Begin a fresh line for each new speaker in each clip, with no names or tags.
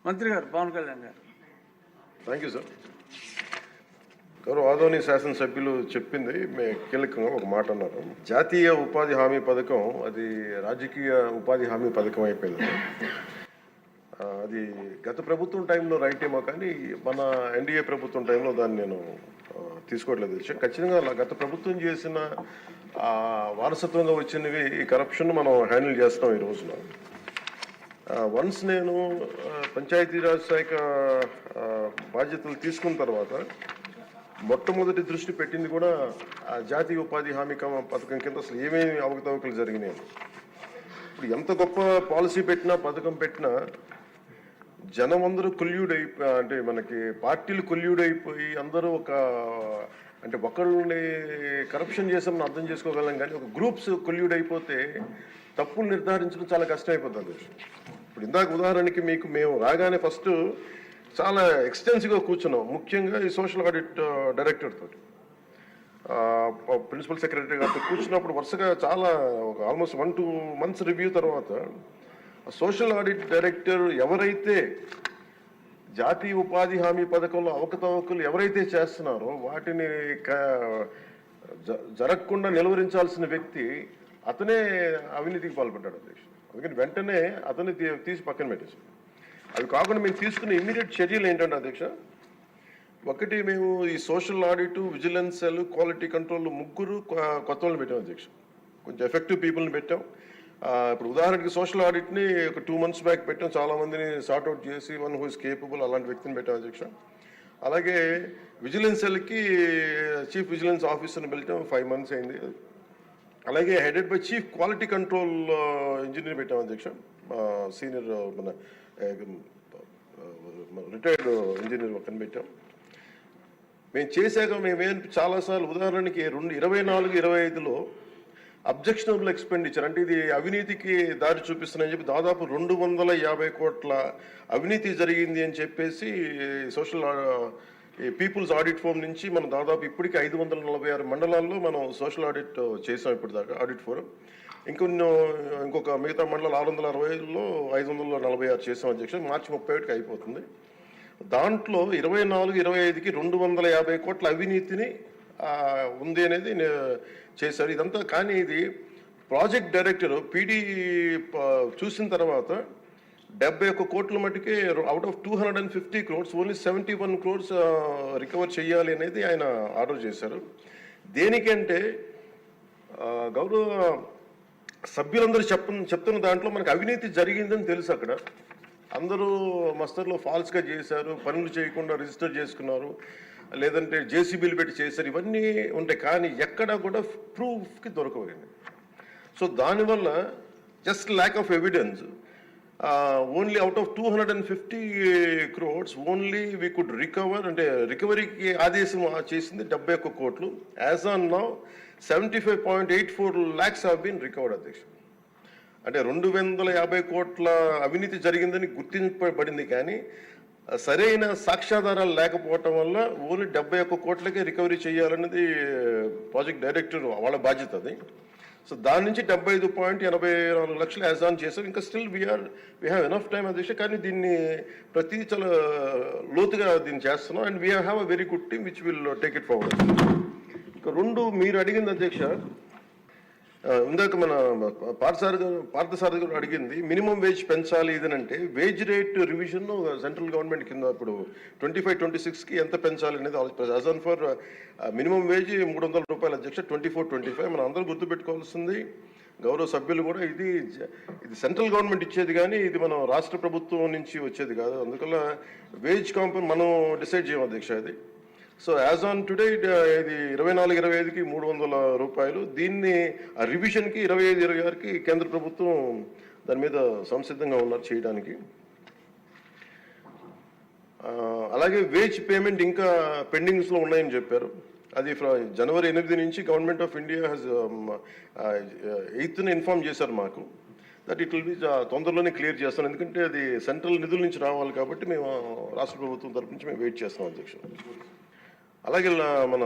మంత్రి గారు పవన్ కళ్యాణ్ గారు.
Thank you sir. గౌరవ ఆదోని శాసనసభ్యులు చెప్పింది కీలకంగా ఒక మాట అన్నారు. జాతీయ ఉపాధి హామీ పథకం అది రాజకీయ ఉపాధి హామీ పథకం అయిపోయింది. అది గత ప్రభుత్వం టైంలో రైట్ ఏమో, కానీ మన ఎన్డీఏ ప్రభుత్వం టైంలో దాన్ని నేను తీసుకోవట్లేదు. ఖచ్చితంగా గత ప్రభుత్వం చేసిన వారసత్వంగా వచ్చినవి ఈ కరప్షన్ మనం హ్యాండిల్ చేస్తాం ఈ రోజున. వన్స్ నేను పంచాయతీరాజ్ శాఖ బాధ్యతలు తీసుకున్న తర్వాత మొట్టమొదటి దృష్టి పెట్టింది కూడా జాతీయ ఉపాధి హామీ పథకం కింద అసలు ఏమేమి అవకతవకలు జరిగినాయి. ఇప్పుడు ఎంత గొప్ప పాలసీ పెట్టినా పథకం పెట్టినా జనం అందరూ అంటే మనకి పార్టీలు కొల్యూడైపోయి అందరూ అంటే ఒకళ్ళని కరప్షన్ చేసామని అర్థం చేసుకోగలం, కానీ ఒక గ్రూప్స్ కొల్యూడైపోతే తప్పులు నిర్ధారించడం చాలా కష్టమైపోతుంది. ఇప్పుడు ఇందాక ఉదాహరణకి మేము రాగానే ఫస్ట్ చాలా ఎక్స్టెన్సివ్గా కూర్చున్నాం, ముఖ్యంగా ఈ సోషల్ ఆడిట్ డైరెక్టర్ తోటి, ప్రిన్సిపల్ సెక్రటరీ గారితో కూర్చున్నప్పుడు వరుసగా చాలా ఒక ఆల్మోస్ట్ 1-2 months రివ్యూ తర్వాత సోషల్ ఆడిట్ డైరెక్టర్ ఎవరైతే జాతీయ ఉపాధి హామీ పథకంలో అవకతవకలు ఎవరైతే చేస్తున్నారో వాటిని జరగకుండా నిలువరించాల్సిన వ్యక్తి అతనే అవినీతికి పాల్పడ్డాడు అధ్యక్షుడు. అందుకని వెంటనే అతన్ని తీసి పక్కన పెట్టేసాం. అవి కాకుండా మేము తీసుకున్న ఇమ్మీడియట్ చర్యలు ఏంటంటే అధ్యక్ష, ఒకటి మేము ఈ social audit, vigilance cell, quality control 3 కొత్త వాళ్ళని పెట్టాం అధ్యక్ష. కొంచెం ఎఫెక్టివ్ పీపుల్ని పెట్టాం. ఇప్పుడు ఉదాహరణకి సోషల్ ఆడిట్ని ఒక 2 months బ్యాక్ పెట్టాం, చాలా మందిని సార్ట్అవుట్ చేసి వన్ హూ ఇస్ కేపబుల్ అలాంటి వ్యక్తిని పెట్టాం అధ్యక్ష. అలాగే విజిలెన్స్ సెల్కి చీఫ్ విజిలెన్స్ ఆఫీసర్ని పెట్టాం, 5 months అయింది. అలాగే headed by chief quality control engineer పెట్టాం అధ్యక్ష, సీనియర్ మన రిటైర్డ్ ఇంజనీర్ ఒకరిని పెట్టాం. మేము చేశాక మేమేం చాలాసార్లు ఉదాహరణకి 2024-25లో అబ్జెక్షనబుల్ ఎక్స్పెండిచర్ అంటే ఇది అవినీతికి దారి చూపిస్తున్నాయని చెప్పి దాదాపు 250 కోట్ల అవినీతి జరిగింది అని చెప్పేసి సోషల్ పీపుల్స్ ఆడిట్ ఫోరం నుంచి మనం దాదాపు ఇప్పటికీ 546 మండలాల్లో మనం సోషల్ ఆడిట్ చేసాం ఇప్పటిదాకా ఆడిట్ ఫోరం. ఇంకొక మిగతా మండలాలు 665లో 546 చేసాం అధ్యక్ష. మార్చి 31కి అయిపోతుంది. దాంట్లో 24-25కి 250 కోట్ల అవినీతిని ఉంది అనేది చేశారు ఇదంతా. కానీ ఇది ప్రాజెక్ట్ డైరెక్టర్ పీడీ చూసిన తర్వాత 71 కోట్ల మటుకే out of 250 crores only 71 crores recover చేయాలి అనేది ఆయన ఆర్డర్ చేశారు. దేనికంటే గౌరవ సభ్యులందరూ చెప్తున్న దాంట్లో మనకు అవినీతి జరిగిందని తెలుసు. అక్కడ అందరూ మస్తర్లో ఫాల్స్గా చేశారు, పనులు చేయకుండా రిజిస్టర్ చేసుకున్నారు, లేదంటే జేసీబీలు పెట్టి చేశారు, ఇవన్నీ ఉంటాయి. కానీ ఎక్కడా కూడా ప్రూఫ్కి దొరకలేదు. సో దానివల్ల just lack of evidence only out of 250 crores only we could recover, అంటే రికవరీకి ఆదేశం చేసింది 71 కోట్లు. As on now 75.84 lakhs have been recovered అధ్యక్ష. అంటే 250 కోట్ల అవినీతి జరిగిందని గుర్తింపబడింది, కానీ సరైన సాక్ష్యాధారాలు లేకపోవటం వల్ల ఓన్లీ 71 కోట్లకే రికవరీ చేయాలన్నది ప్రాజెక్ట్ డైరెక్టర్ వాళ్ళ బాధ్యత అది. సో దాని నుంచి 75.84 లక్షలు యాజ్ ఆన్ చేశారు. ఇంకా still we have enough time అధ్యక్ష. కానీ దీన్ని ప్రతి చాలా లోతుగా దీన్ని చేస్తున్నాం and we have a very good team which will take it forward. ఇంకా 2 మీరు అడిగింది అధ్యక్ష, ఇందాక మన పార్థసారథి గారు అడిగింది మినిమం వేజ్ పెంచాలి ఇదనంటే wage rate revision central government కింద ఇప్పుడు 25-26కి ఎంత పెంచాలి అనేది as on for minimum wage 300 రూపాయలు అధ్యక్ష. 24-25 మనం అందరూ గుర్తుపెట్టుకోవాల్సింది, గౌరవ సభ్యులు కూడా, ఇది సెంట్రల్ గవర్నమెంట్ ఇచ్చేది కానీ ఇది మనం రాష్ట్ర ప్రభుత్వం నుంచి వచ్చేది కాదు. అందువల్ల వేజ్ కాంపౌండ్ మనం డిసైడ్ చేయం అధ్యక్ష అది. సో యాజ్ ఆన్ టుడే ఇది 24-25కి 300 రూపాయలు. దీన్ని ఆ రివిజన్కి 25-26కి కేంద్ర ప్రభుత్వం దాని మీద సంసిద్ధంగా ఉన్నారు చేయడానికి. అలాగే వేజ్ పేమెంట్ ఇంకా పెండింగ్స్లో ఉన్నాయని చెప్పారు. అది జనవరి 8 నుంచి government of India has 8th inform చేశారు మాకు దట్ ఇట్ విల్ బి తొందరలోనే క్లియర్ చేస్తాను, ఎందుకంటే అది సెంట్రల్ నిధుల నుంచి రావాలి కాబట్టి మేము రాష్ట్ర ప్రభుత్వం తరపు నుంచి మేము వెయిట్ చేస్తాం అధ్యక్ష. అలాగే మన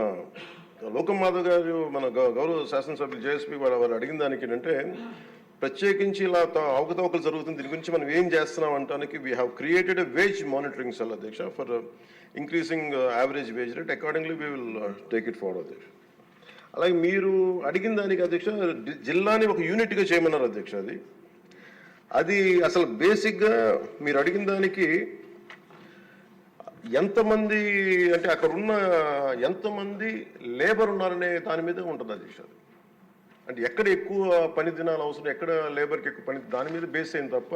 లోకం మాధవ్ గారు మన గౌరవ శాసనసభ్యులు జేఎస్పీ వాళ్ళు అడిగిన దానికి ఏంటంటే ప్రత్యేకించి ఇలా అవకతవకలు జరుగుతుంది, దీని గురించి మనం ఏం చేస్తున్నాం అంటానికి we have created a wage monitoring cell అధ్యక్ష for increasing average wage rate. Accordingly we will take it forward అధ్యక్ష. అలాగే మీరు అడిగిన దానికి అధ్యక్ష జిల్లాని ఒక యూనిట్గా చేయమన్నారు అధ్యక్ష. అది అసలు బేసిక్గా మీరు అడిగిన దానికి ఎంతమంది అంటే అక్కడ ఉన్న ఎంతమంది లేబర్ ఉన్నారనే దాని మీద ఉంటుంది అధ్యక్ష. అంటే ఎక్కడ ఎక్కువ పని దినాలు అవసరం, ఎక్కడ లేబర్కి ఎక్కువ పని, దాని మీద బేస్ అయింది తప్ప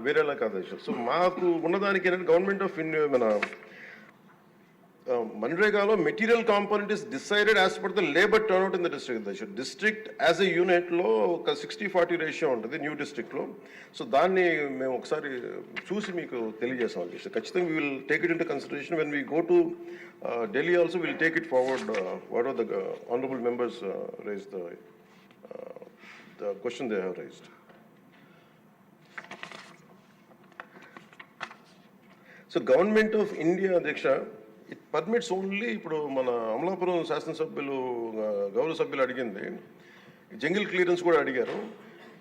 వేరేలా కాదు అధ్యక్ష. సో మాకు ఉన్నదానికి ఏంటంటే గవర్నమెంట్ ఆఫ్ ఇండియా మన మన్రేగాలో material component is decided as per the labour turnout in the district అధ్యక్ష. డిస్ట్రిక్ట్ యాజ్ ఎ యూనిట్లో ఒక 60-40 రేషియో ఉంటుంది న్యూ డిస్ట్రిక్ట్లో. సో దాన్ని మేము ఒకసారి చూసి మీకు తెలియజేస్తాం అధ్యక్ష. ఖచ్చితంగా we will take it into consideration when we go to Delhi also will take it forward what are the honourable members raise the question they have raised. So government of India అధ్యక్ష it permits only, ఇప్పుడు మన అమలాపురం శాసనసభ్యులు గౌరవ సభ్యులు అడిగింది jungle clearance కూడా అడిగారు.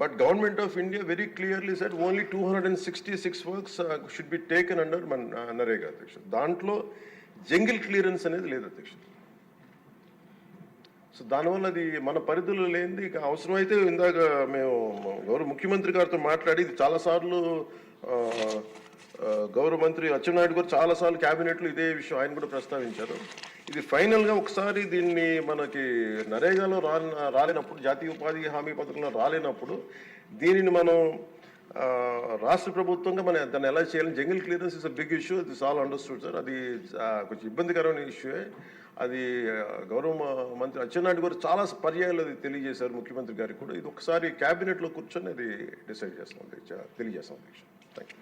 But government of India very clearly said only 266 works should be taken under NREGA అధ్యక్ష. దాంట్లో జంగిల్ క్లియరెన్స్ అనేది లేదు అధ్యక్ష. సో దానివల్ల అది మన పరిధిలో లేనిది. ఇక అవసరమైతే ఇందాక మేము గౌరవ ముఖ్యమంత్రి గారితో మాట్లాడి ఇది చాలాసార్లు గౌరవ మంత్రి అచ్చెన్నాయుడు గారు చాలాసార్లు క్యాబినెట్లో ఇదే విషయం ఆయన కూడా ప్రస్తావించారు. ఇది ఫైనల్గా ఒకసారి దీన్ని మనకి నరేగాలో రాలేనప్పుడు, జాతీయ ఉపాధి హామీ పథకంలో రాలేనప్పుడు దీనిని మనం రాష్ట్ర ప్రభుత్వంగా మనం దాన్ని ఎలా చేయాలని, jungle clearance is a big issue, this all understood sir. అది కొంచెం ఇబ్బందికరమైన ఇష్యూయే. అది గౌరవ మంత్రి అచ్చెన్నాయుడు గారు చాలా పర్యాయాలు అది తెలియజేశారు ముఖ్యమంత్రి గారికి కూడా. ఇది ఒకసారి క్యాబినెట్లో కూర్చొని అది డిసైడ్ చేస్తాం, తెలియజేస్తాం అధ్యక్ష. Thank you.